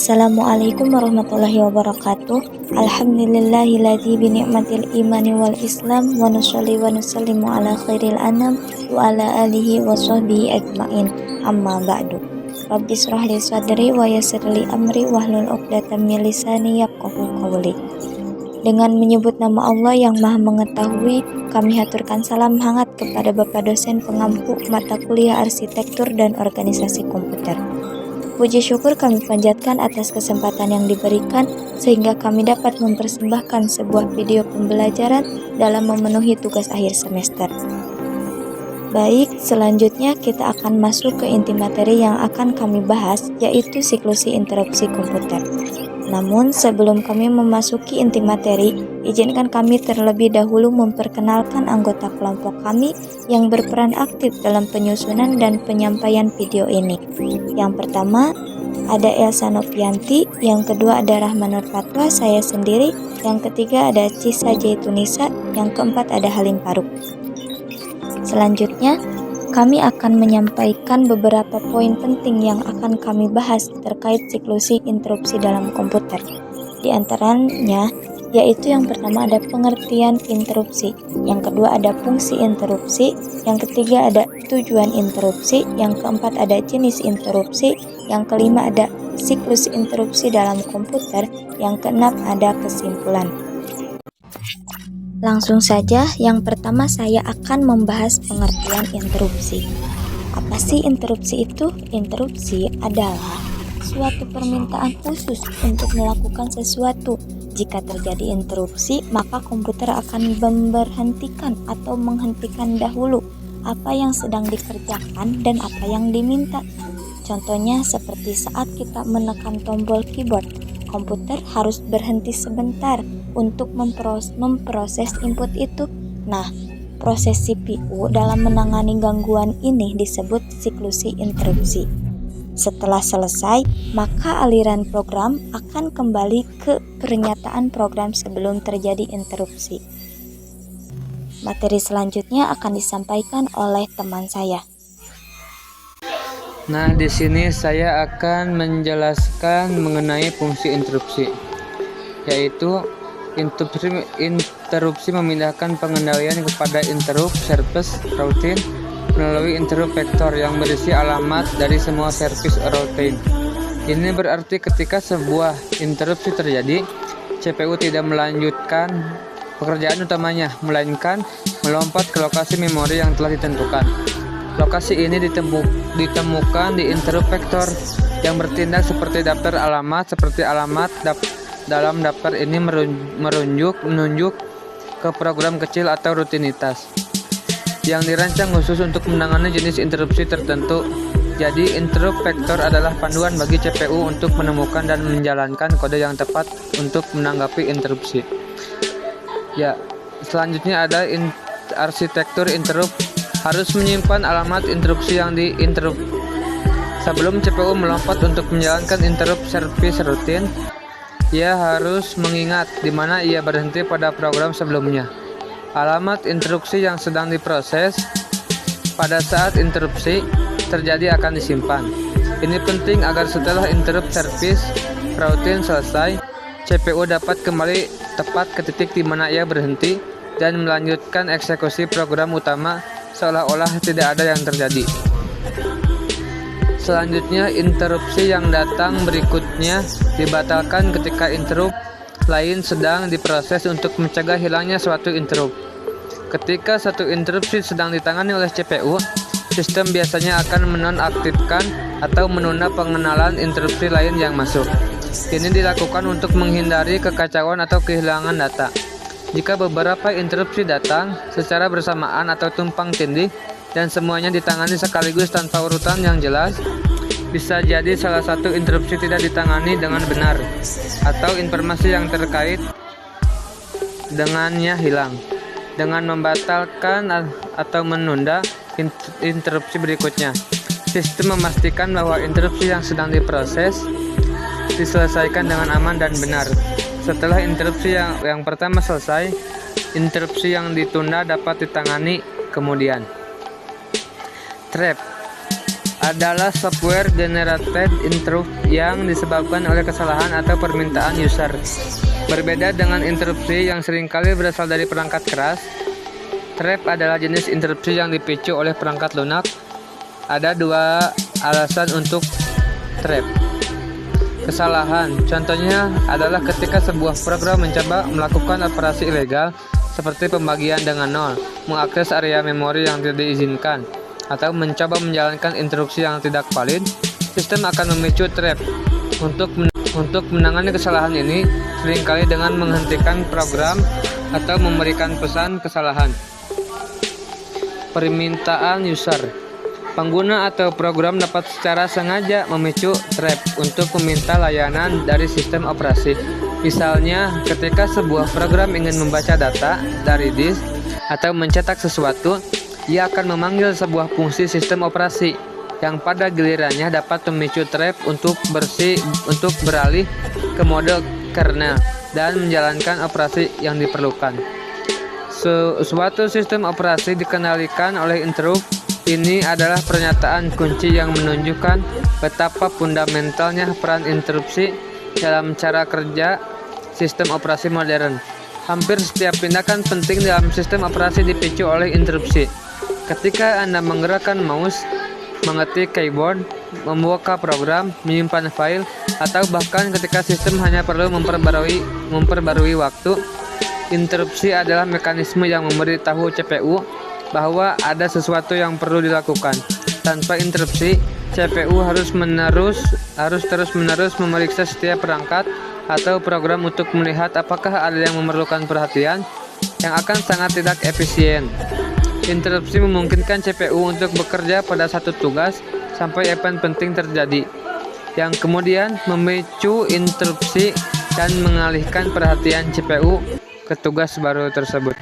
Assalamualaikum warahmatullahi wabarakatuh. Alhamdulillahilladzi bi ni'matil imani wal islam wa nusolli wa nusallimu ala khairil anam wa ala alihi wa sahbihi ajmain. Amma ba'du. Rabbi shrah li sadri wa yassir li amri wahlul 'uqdatam min lisani yafqahu qawli. Dengan menyebut nama Allah yang Maha Mengetahui, kami haturkan salam hangat kepada Bapak dosen pengampu mata kuliah Arsitektur dan Organisasi Komputer. Puji syukur kami panjatkan atas kesempatan yang diberikan sehingga kami dapat mempersembahkan sebuah video pembelajaran dalam memenuhi tugas akhir semester. Baik, selanjutnya kita akan masuk ke inti materi yang akan kami bahas, yaitu siklusi interupsi komputer. Namun, sebelum kami memasuki inti materi, izinkan kami terlebih dahulu memperkenalkan anggota kelompok kami yang berperan aktif dalam penyusunan dan penyampaian video ini. Yang pertama, ada Elsa Novianti, yang kedua ada Rahmanur Fatwa, saya sendiri, yang ketiga ada Cisa Jaitunisa, yang keempat ada Halim Faruk. Selanjutnya, kami akan menyampaikan beberapa poin penting yang akan kami bahas terkait siklusi interupsi dalam komputer. Di antaranya, yaitu yang pertama ada pengertian interupsi, yang kedua ada fungsi interupsi, yang ketiga ada tujuan interupsi, yang keempat ada jenis interupsi, yang kelima ada siklus interupsi dalam komputer, yang keenam ada kesimpulan. Langsung saja, yang pertama saya akan membahas pengertian interupsi. Apa sih interupsi itu? Interupsi adalah suatu permintaan khusus untuk melakukan sesuatu. Jika terjadi interupsi, maka komputer akan memberhentikan atau menghentikan dahulu apa yang sedang dikerjakan dan apa yang diminta. Contohnya seperti saat kita menekan tombol keyboard, komputer harus berhenti sebentar untuk memproses input itu. Nah, proses CPU dalam menangani gangguan ini disebut siklusi interupsi. Setelah selesai, maka aliran program akan kembali ke pernyataan program sebelum terjadi interupsi. Materi selanjutnya akan disampaikan oleh teman saya. Nah, di sini saya akan menjelaskan mengenai fungsi interupsi, yaitu interupsi memindahkan pengendalian kepada interrupt service routine melalui interrupt vector yang berisi alamat dari semua service routine. Ini berarti ketika sebuah interupsi terjadi, CPU tidak melanjutkan pekerjaan utamanya, melainkan melompat ke lokasi memori yang telah ditentukan. Lokasi ini ditemukan di interrupt vector yang bertindak seperti daftar alamat. Seperti alamat dalam daftar ini menunjuk ke program kecil atau rutinitas yang dirancang khusus untuk menangani jenis interupsi tertentu. Jadi interrupt vector adalah panduan bagi CPU untuk menemukan dan menjalankan kode yang tepat untuk menanggapi interupsi. Ya, selanjutnya ada arsitektur interrupt. Harus menyimpan alamat interupsi yang di-interrupt. Sebelum CPU melompat untuk menjalankan interrupt service routine, ia harus mengingat di mana ia berhenti pada program sebelumnya. Alamat interupsi yang sedang diproses pada saat interupsi terjadi akan disimpan. Ini penting agar setelah interrupt service routine selesai, CPU dapat kembali tepat ke titik di mana ia berhenti dan melanjutkan eksekusi program utama seolah-olah tidak ada yang terjadi. Selanjutnya, interupsi yang datang berikutnya dibatalkan ketika interrupt lain sedang diproses untuk mencegah hilangnya suatu interrupt. Ketika satu interupsi sedang ditangani oleh CPU, sistem biasanya akan menonaktifkan atau menunda pengenalan interupsi lain yang masuk. Ini dilakukan untuk menghindari kekacauan atau kehilangan data. Jika beberapa interupsi datang secara bersamaan atau tumpang tindih dan semuanya ditangani sekaligus tanpa urutan yang jelas, bisa jadi salah satu interupsi tidak ditangani dengan benar atau informasi yang terkait dengannya hilang. Dengan membatalkan atau menunda interupsi berikutnya, sistem memastikan bahwa interupsi yang sedang diproses diselesaikan dengan aman dan benar. Setelah interupsi yang pertama selesai, interupsi yang ditunda dapat ditangani kemudian. Trap. adalah software generated interrupt yang disebabkan oleh kesalahan atau permintaan user. Berbeda dengan interupsi yang seringkali berasal dari perangkat keras, trap adalah jenis interupsi yang dipicu oleh perangkat lunak. Ada dua alasan untuk trap. Kesalahan, contohnya adalah ketika sebuah program mencoba melakukan operasi ilegal seperti pembagian dengan nol, mengakses area memori yang tidak diizinkan, atau mencoba menjalankan instruksi yang tidak valid. Sistem akan memicu trap. Untuk menangani kesalahan ini, seringkali dengan menghentikan program atau memberikan pesan kesalahan. Permintaan user. Pengguna atau program dapat secara sengaja memicu trap untuk meminta layanan dari sistem operasi. Misalnya, ketika sebuah program ingin membaca data dari disk atau mencetak sesuatu, ia akan memanggil sebuah fungsi sistem operasi yang pada gilirannya dapat memicu trap untuk beralih ke mode kernel dan menjalankan operasi yang diperlukan. Suatu sistem operasi dikendalikan oleh interrupt. Ini adalah pernyataan kunci yang menunjukkan betapa fundamentalnya peran interupsi dalam cara kerja sistem operasi modern. Hampir setiap tindakan penting dalam sistem operasi dipicu oleh interupsi. Ketika Anda menggerakkan mouse, mengetik keyboard, membuka program, menyimpan file, atau bahkan ketika sistem hanya perlu memperbarui waktu, interupsi adalah mekanisme yang memberitahu CPU bahwa ada sesuatu yang perlu dilakukan. Tanpa interupsi, CPU harus terus-menerus memeriksa setiap perangkat atau program untuk melihat apakah ada yang memerlukan perhatian, yang akan sangat tidak efisien. Interupsi memungkinkan CPU untuk bekerja pada satu tugas sampai event penting terjadi, yang kemudian memicu interupsi dan mengalihkan perhatian CPU ke tugas baru tersebut.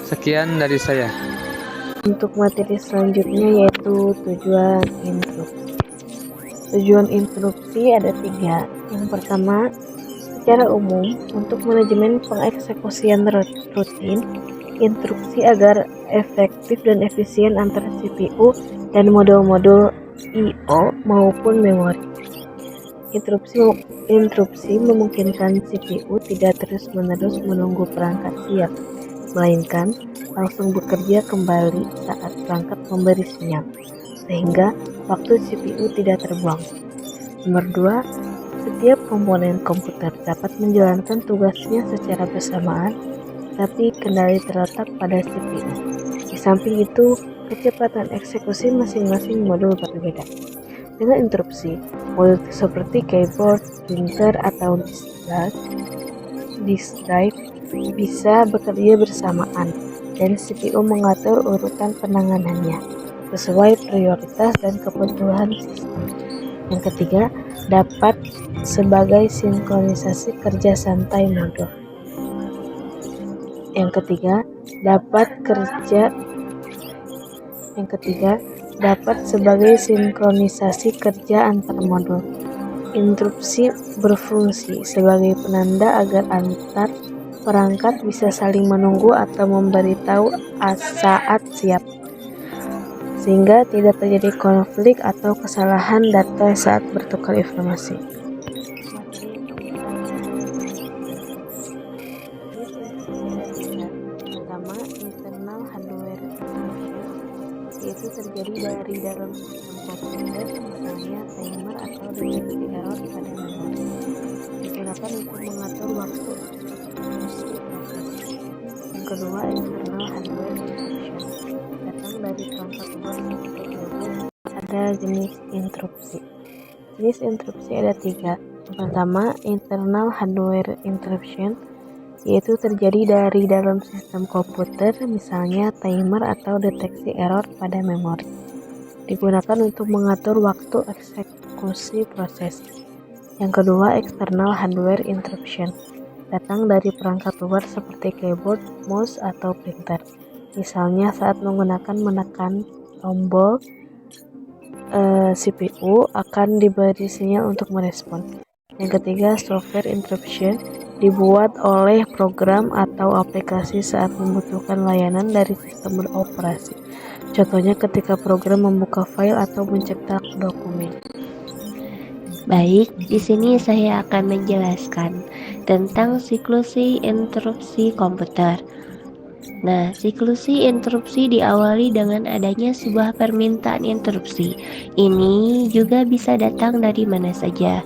Sekian dari saya. Untuk materi selanjutnya yaitu tujuan interupsi. Tujuan interupsi ada 3. Yang pertama, secara umum untuk manajemen pengeksekusian rutin instruksi agar efektif dan efisien antara CPU dan modul-modul I/O maupun memori. Interupsi memungkinkan CPU tidak terus-menerus menunggu perangkat siap, melainkan langsung bekerja kembali saat perangkat memberi sinyal, sehingga waktu CPU tidak terbuang. Nomor 2, setiap komponen komputer dapat menjalankan tugasnya secara bersamaan, tapi kendali terletak pada CPU. Di samping itu, kecepatan eksekusi masing-masing modul berbeda. Dengan interupsi, modul seperti keyboard, printer, atau disk drive bisa bekerja bersamaan, dan CPU mengatur urutan penanganannya sesuai prioritas dan kebutuhan sistem. Yang ketiga, dapat sebagai sinkronisasi kerja santai modul. Yang ketiga, dapat sebagai sinkronisasi kerja antar modul. Interupsi berfungsi sebagai penanda agar antar perangkat bisa saling menunggu atau memberitahu saat siap, sehingga tidak terjadi konflik atau kesalahan data saat bertukar informasi. Pertama, internal hardware interruption, yaitu terjadi dari dalam sistem komputer, misalnya timer atau deteksi error pada memori, digunakan untuk mengatur waktu proses. Yang kedua, external hardware interruption, datang dari perangkat luar seperti keyboard. Ada jenis interupsi. Jenis interupsi ada 3. Yang pertama, internal hardware interruption, yaitu terjadi dari dalam sistem komputer, misalnya timer atau deteksi error pada memori, digunakan untuk mengatur waktu eksekusi proses. Yang kedua, external hardware interruption, datang dari perangkat luar seperti keyboard, mouse, atau printer, misalnya saat menekan tombol CPU akan diberi sinyal untuk merespon. Yang ketiga, software interruption, dibuat oleh program atau aplikasi saat membutuhkan layanan dari sistem beroperasi. Contohnya ketika program membuka file atau mencetak dokumen. Baik, di sini saya akan menjelaskan tentang siklusi interupsi komputer. Nah, siklusi interupsi diawali dengan adanya sebuah permintaan interupsi. Ini juga bisa datang dari mana saja.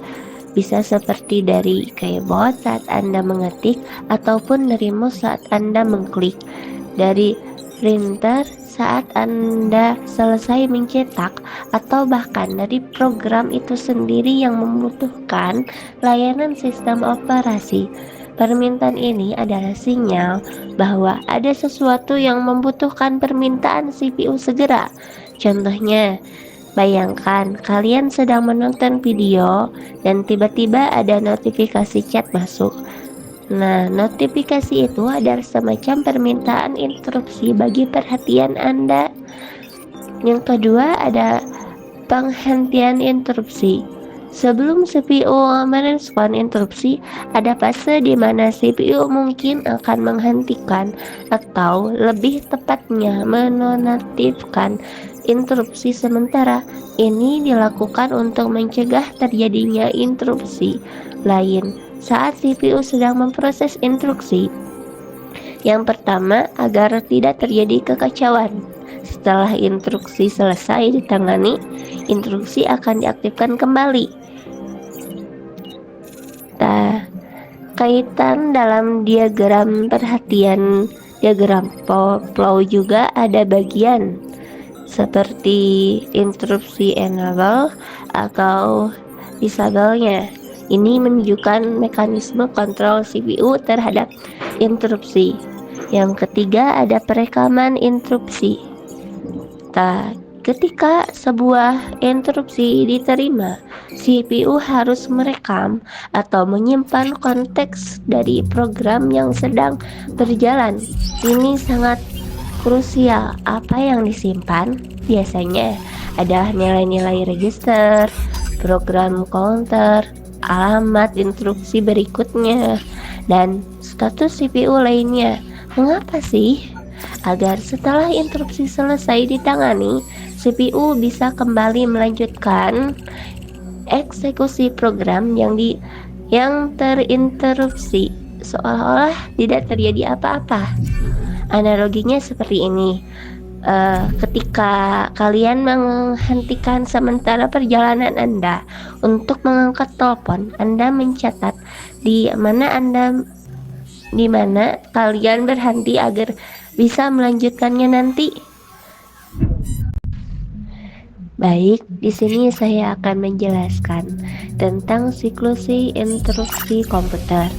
Bisa seperti dari keyboard saat Anda mengetik ataupun dari mouse saat Anda mengklik. Dari printer saat Anda selesai mencetak, atau bahkan dari program itu sendiri yang membutuhkan layanan sistem operasi. Permintaan ini adalah sinyal bahwa ada sesuatu yang membutuhkan permintaan CPU segera. Contohnya, bayangkan kalian sedang menonton video dan tiba-tiba ada notifikasi chat masuk. Nah, notifikasi itu adalah semacam permintaan interupsi bagi perhatian Anda. Yang kedua ada penghentian interupsi. Sebelum CPU merespon interupsi, ada fase di mana CPU mungkin akan menghentikan atau lebih tepatnya menonaktifkan interupsi sementara. Ini dilakukan untuk mencegah terjadinya interupsi lain saat CPU sedang memproses instruksi. Yang pertama, agar tidak terjadi kekacauan. Setelah instruksi selesai ditangani, instruksi akan diaktifkan kembali. Kaitan dalam diagram perhatian, diagram flow juga ada bagian seperti interupsi enable atau disable-nya. Ini menunjukkan mekanisme kontrol CPU terhadap interupsi. Yang ketiga ada perekaman interupsi. Ketika sebuah interupsi diterima, CPU harus merekam atau menyimpan konteks dari program yang sedang berjalan. Ini sangat krusial. Apa yang disimpan biasanya adalah nilai-nilai register, program counter, alamat instruksi berikutnya, dan status CPU lainnya. Mengapa sih? Agar setelah interupsi selesai ditangani, CPU bisa kembali melanjutkan eksekusi program yang terinterupsi, seolah-olah tidak terjadi apa-apa. Analoginya seperti ini. Ketika kalian menghentikan sementara perjalanan Anda untuk mengangkat telepon, Anda mencatat di mana kalian berhenti agar bisa melanjutkannya nanti. Baik, di sini saya akan menjelaskan tentang siklusi interupsi komputer.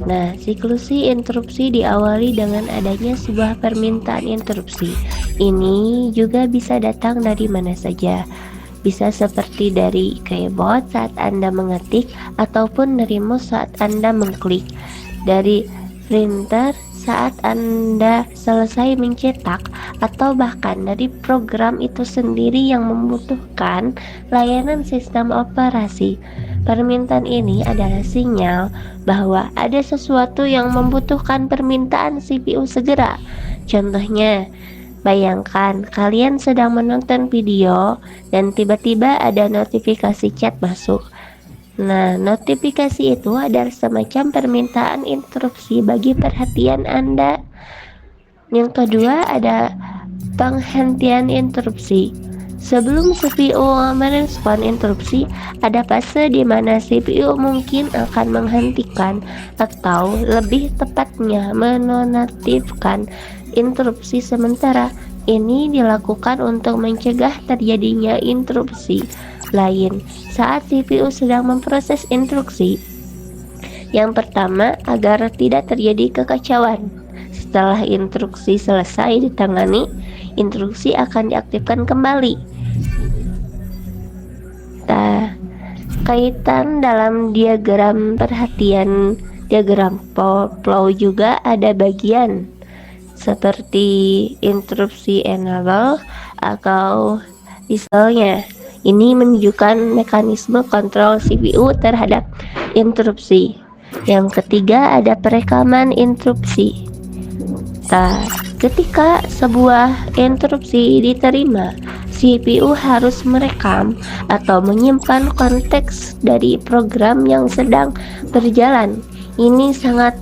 Nah, siklusi interupsi diawali dengan adanya sebuah permintaan interupsi. Ini juga bisa datang dari mana saja. Bisa seperti dari keyboard saat Anda mengetik ataupun dari mouse saat Anda mengklik. Dari printer saat Anda selesai mencetak, atau bahkan dari program itu sendiri yang membutuhkan layanan sistem operasi. Permintaan ini adalah sinyal bahwa ada sesuatu yang membutuhkan permintaan CPU segera. Contohnya, bayangkan kalian sedang menonton video dan tiba-tiba ada notifikasi chat masuk. Nah, notifikasi itu adalah semacam permintaan interupsi bagi perhatian Anda. Yang kedua ada penghentian interupsi. Sebelum CPU merespon interupsi, ada fase di mana CPU mungkin akan menghentikan atau lebih tepatnya menonaktifkan interupsi sementara. Ini dilakukan untuk mencegah terjadinya interupsi lain saat CPU sedang memproses instruksi. Yang pertama, agar tidak terjadi kekacauan. Setelah instruksi selesai ditangani, instruksi akan diaktifkan kembali. Kaitan dalam diagram perhatian, diagram flow juga ada bagian seperti interupsi enable atau disable-nya. Ini menunjukkan mekanisme kontrol CPU terhadap interupsi. Yang ketiga ada perekaman interupsi. Ketika sebuah interupsi diterima, CPU harus merekam atau menyimpan konteks dari program yang sedang berjalan. Ini sangat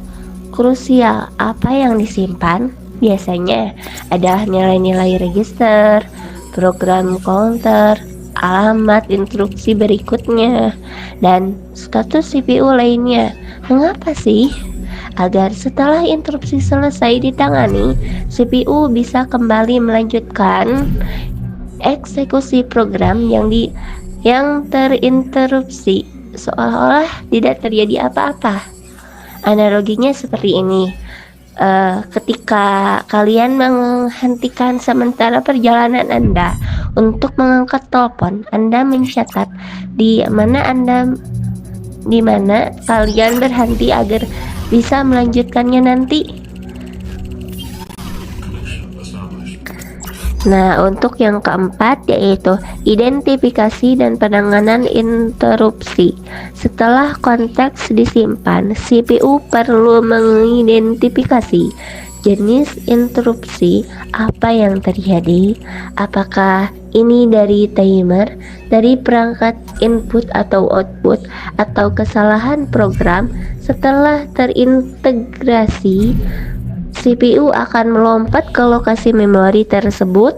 krusial. Apa yang disimpan? Biasanya ada nilai-nilai register, program counter, alamat instruksi berikutnya, dan status CPU lainnya. Mengapa sih? Agar setelah interupsi selesai ditangani, CPU bisa kembali melanjutkan eksekusi program yang terinterupsi seolah-olah tidak terjadi apa-apa. Analoginya seperti ini. Ketika kalian menghentikan sementara perjalanan Anda untuk mengangkat telepon, Anda mencatat di mana kalian berhenti agar bisa melanjutkannya nanti. Nah, untuk yang keempat yaitu identifikasi dan penanganan interupsi. Setelah konteks disimpan, CPU perlu mengidentifikasi jenis interupsi, apa yang terjadi, apakah ini dari timer, dari perangkat input atau output, atau kesalahan program. Setelah terintegrasi, CPU akan melompat ke lokasi memori tersebut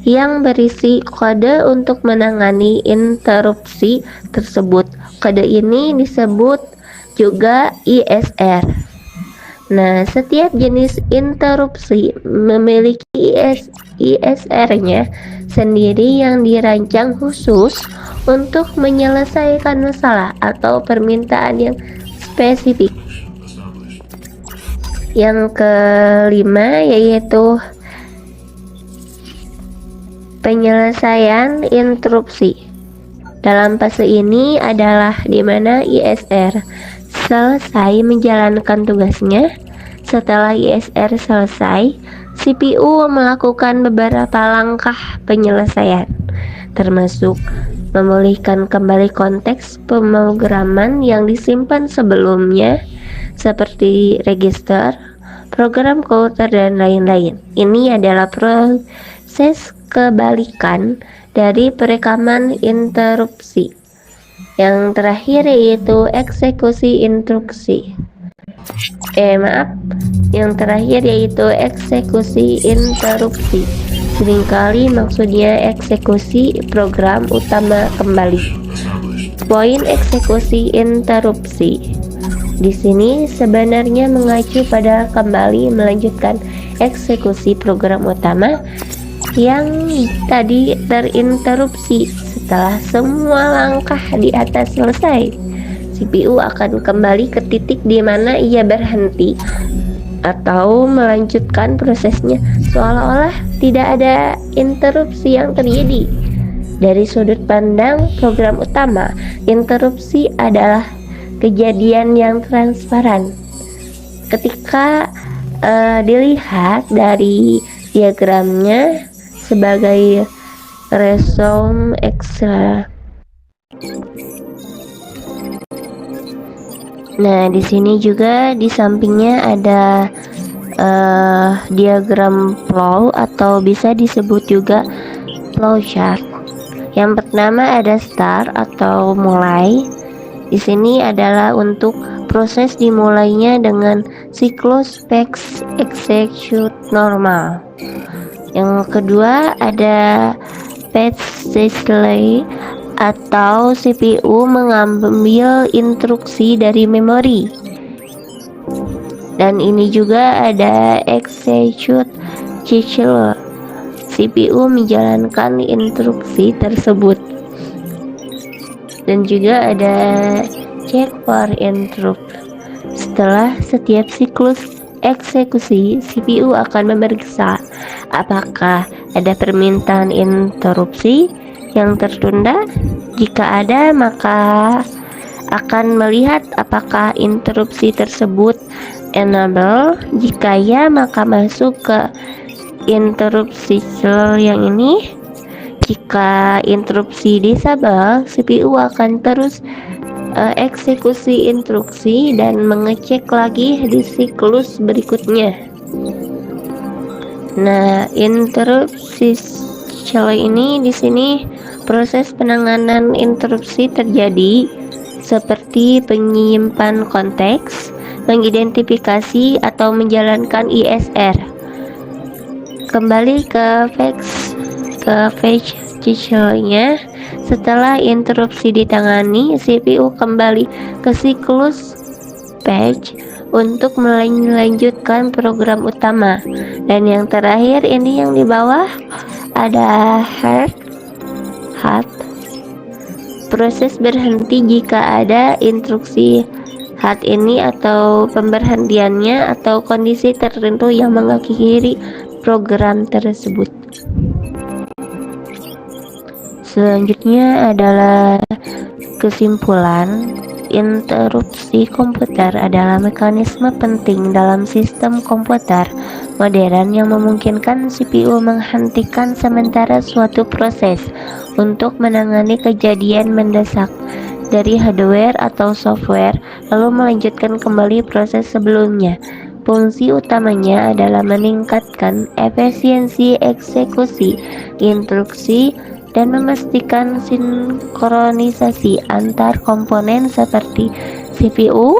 yang berisi kode untuk menangani interupsi tersebut. Kode ini disebut juga ISR. Nah, setiap jenis interupsi memiliki ISR-nya sendiri yang dirancang khusus untuk menyelesaikan masalah atau permintaan yang spesifik. Yang kelima yaitu penyelesaian interupsi. Dalam fase ini adalah di mana ISR selesai menjalankan tugasnya. Setelah ISR selesai, CPU melakukan beberapa langkah penyelesaian, termasuk memulihkan kembali konteks pemrograman yang disimpan sebelumnya, seperti register, program counter, dan lain-lain. Ini adalah proses kebalikan dari perekaman interupsi. Yang terakhir yaitu eksekusi instruksi. Yang terakhir yaitu eksekusi interupsi. Seringkali maksudnya eksekusi program utama kembali. Poin eksekusi interupsi di sini sebenarnya mengacu pada kembali melanjutkan eksekusi program utama yang tadi terinterupsi. Setelah semua langkah di atas selesai, CPU akan kembali ke titik di mana ia berhenti atau melanjutkan prosesnya seolah-olah tidak ada interupsi yang terjadi. Dari sudut pandang program utama, interupsi adalah kejadian yang transparan. Ketika dilihat dari diagramnya sebagai resume Excel. Nah, di sini juga di sampingnya ada diagram flow atau bisa disebut juga flow chart. Yang pertama ada start atau mulai. Di sini adalah untuk proses dimulainya dengan siklus fetch execute normal. Yang kedua ada fetch delay atau CPU mengambil instruksi dari memori. Dan ini juga ada execute cycle. CPU menjalankan instruksi tersebut. Dan juga ada check for interrupt. Setelah setiap siklus eksekusi, CPU akan memeriksa apakah ada permintaan interupsi yang tertunda. Jika ada, maka akan melihat apakah interupsi tersebut enable. Jika ya, maka masuk ke interupsi cell yang ini. Jika interupsi disable, CPU akan terus eksekusi instruksi dan mengecek lagi di siklus berikutnya. Nah, interupsi ini di sini proses penanganan interupsi terjadi seperti penyimpan konteks, mengidentifikasi atau menjalankan ISR. Kembali ke page cicilnya. Setelah interupsi ditangani, CPU kembali ke siklus page untuk melanjutkan program utama. Dan yang terakhir ini yang di bawah ada heart. Proses berhenti jika ada instruksi heart ini atau pemberhentiannya atau kondisi tertentu yang mengakhiri program tersebut. Selanjutnya adalah kesimpulan. Interupsi komputer adalah mekanisme penting dalam sistem komputer modern yang memungkinkan CPU menghentikan sementara suatu proses untuk menangani kejadian mendesak dari hardware atau software, lalu melanjutkan kembali proses sebelumnya. Fungsi utamanya adalah meningkatkan efisiensi eksekusi instruksi dan memastikan sinkronisasi antar komponen seperti CPU,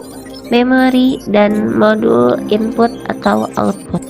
memori, dan modul input atau output.